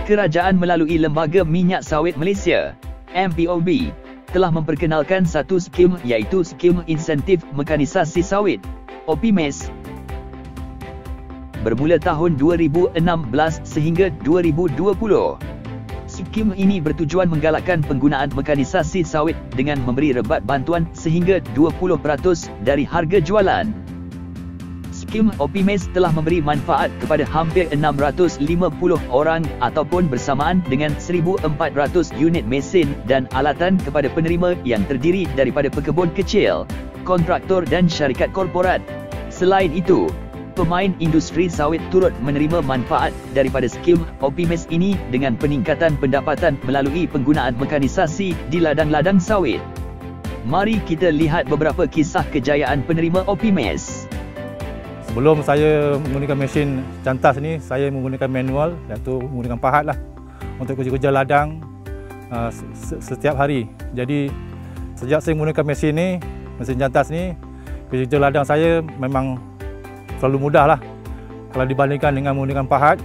Kerajaan melalui Lembaga Minyak Sawit Malaysia, MPOB, telah memperkenalkan satu skim iaitu Skim Insentif Mekanisasi Sawit, OPMES, bermula tahun 2016 sehingga 2020. Skim ini bertujuan menggalakkan penggunaan mekanisasi sawit dengan memberi rebat bantuan sehingga 20% dari harga jualan. Skim OPMES telah memberi manfaat kepada hampir 650 orang ataupun bersamaan dengan 1,400 unit mesin dan alatan kepada penerima yang terdiri daripada pekebun kecil, kontraktor dan syarikat korporat. Selain itu, pemain industri sawit turut menerima manfaat daripada skim OPMES ini dengan peningkatan pendapatan melalui penggunaan mekanisasi di ladang-ladang sawit. Mari kita lihat beberapa kisah kejayaan penerima OPMES. Sebelum saya menggunakan mesin cantas ni, saya menggunakan manual, iaitu menggunakan pahat lah untuk kerja-kerja ladang setiap hari. Jadi sejak saya menggunakan mesin ni, mesin cantas ni, kerja-kerja ladang saya memang selalu mudah lah kalau dibandingkan dengan menggunakan pahat.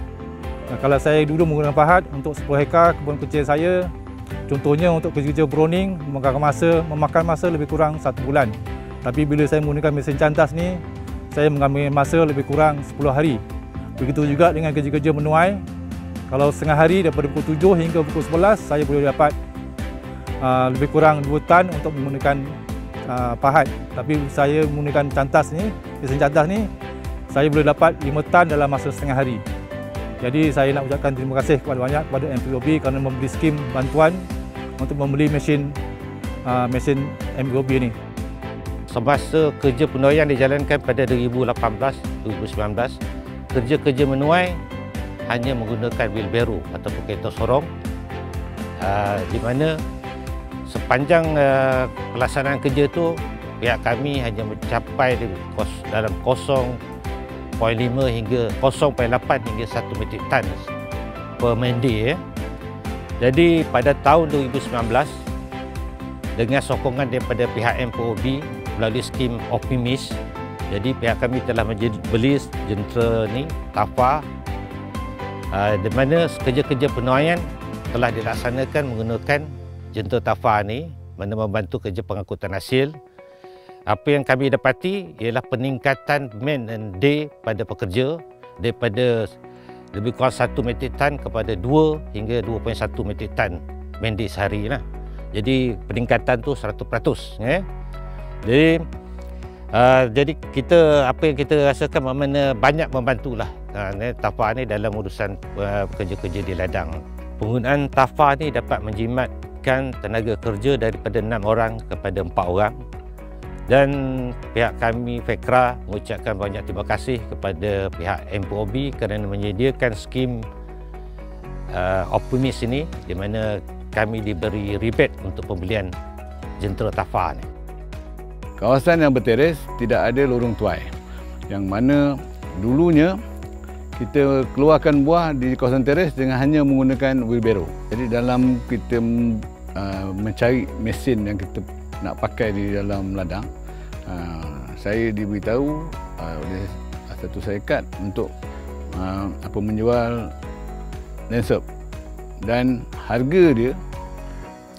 Kalau saya dulu menggunakan pahat untuk 10 hektar kebun kecil saya, contohnya untuk kerja-kerja browning memakan masa lebih kurang 1 bulan. Tapi bila saya menggunakan mesin cantas ni, saya mengambil masa lebih kurang 10 hari. Begitu juga dengan kerja-kerja menuai. Kalau setengah hari daripada pukul 7 hingga pukul 11, saya boleh dapat lebih kurang 2 tan untuk menggunakan pahat. Tapi saya menggunakan cantas ni, mesin cantas ni, saya boleh dapat 5 tan dalam masa setengah hari. Jadi saya nak ucapkan terima kasih kepada banyak kepada MPOB kerana memberi skim bantuan untuk membeli mesin MPOB ni. Semasa kerja penuaian dijalankan pada 2018-2019, kerja-kerja menuai hanya menggunakan wheelbarrow ataupun kereta sorong, di mana sepanjang pelaksanaan kerja itu pihak kami hanya mencapai dalam 0.5 hingga 0.8 hingga 1 metrik tan per man day. Jadi pada tahun 2019, dengan sokongan daripada pihak MPOB melalui skim OPMES, jadi pihak kami telah beli jentera ni, TAFA, di mana kerja-kerja penuaian telah dilaksanakan menggunakan jentera TAFA ni, mana membantu kerja pengangkutan hasil. Apa yang kami dapati ialah peningkatan man and day pada pekerja daripada lebih kurang 1 metrik tan kepada 2 hingga 2.1 metrik tan man day sehari lah. Jadi peningkatan tu 100%. Jadi kita, apa yang kita rasakan mana banyak membantulah TAFA ni dalam urusan kerja-kerja di ladang. Penggunaan TAFA ni dapat menjimatkan tenaga kerja daripada 6 orang kepada 4 orang. Dan pihak kami FEKRA mengucapkan banyak terima kasih kepada pihak MPOB kerana menyediakan skim OPMES ini, di mana kami diberi rebate untuk pembelian jentera TAFA ni. Kawasan yang berteres tidak ada lorong tuai, yang mana dulunya kita keluarkan buah di kawasan teres dengan hanya menggunakan wheelbarrow. Jadi dalam kita mencari mesin yang kita nak pakai di dalam ladang, saya diberitahu oleh satu syarikat untuk menjual Lancer, dan harga dia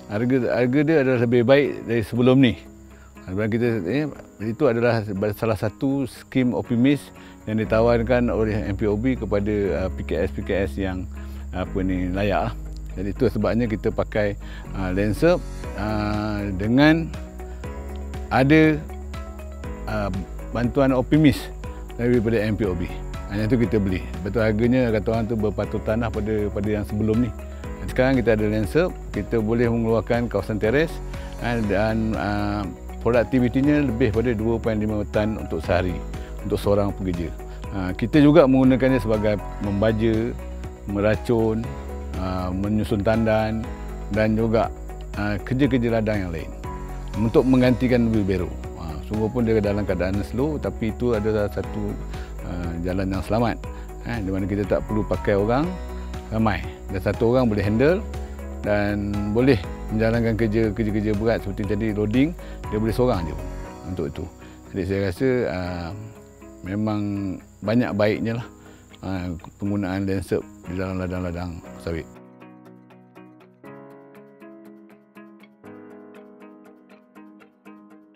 adalah lebih baik dari sebelum ni. Itu adalah salah satu skim OPMES yang ditawarkan oleh MPOB kepada PKS yang layak. Jadi itu sebabnya kita pakai Lancer dengan ada bantuan OPMES daripada MPOB. Hanya itu kita beli. Betul harganya kata orang tu berpatutan lah pada yang sebelum ni. Sekarang kita ada Lancer, kita boleh mengeluarkan kawasan teres dan produktivitinya lebih pada 2.5 tan untuk sehari untuk seorang pekerja. Kita juga menggunakannya sebagai membaja, meracun, menyusun tandan dan juga kerja-kerja ladang yang lain untuk menggantikan wheelbarrow. Sungguh pun dia dalam keadaan slow, tapi itu adalah satu jalan yang selamat, di mana kita tak perlu pakai orang ramai, dan satu orang boleh handle dan boleh menjalankan kerja-kerja berat seperti tadi loading, dia boleh seorang je untuk itu. Jadi saya rasa memang banyak baiknya lah penggunaan Landsat di dalam ladang-ladang sawit.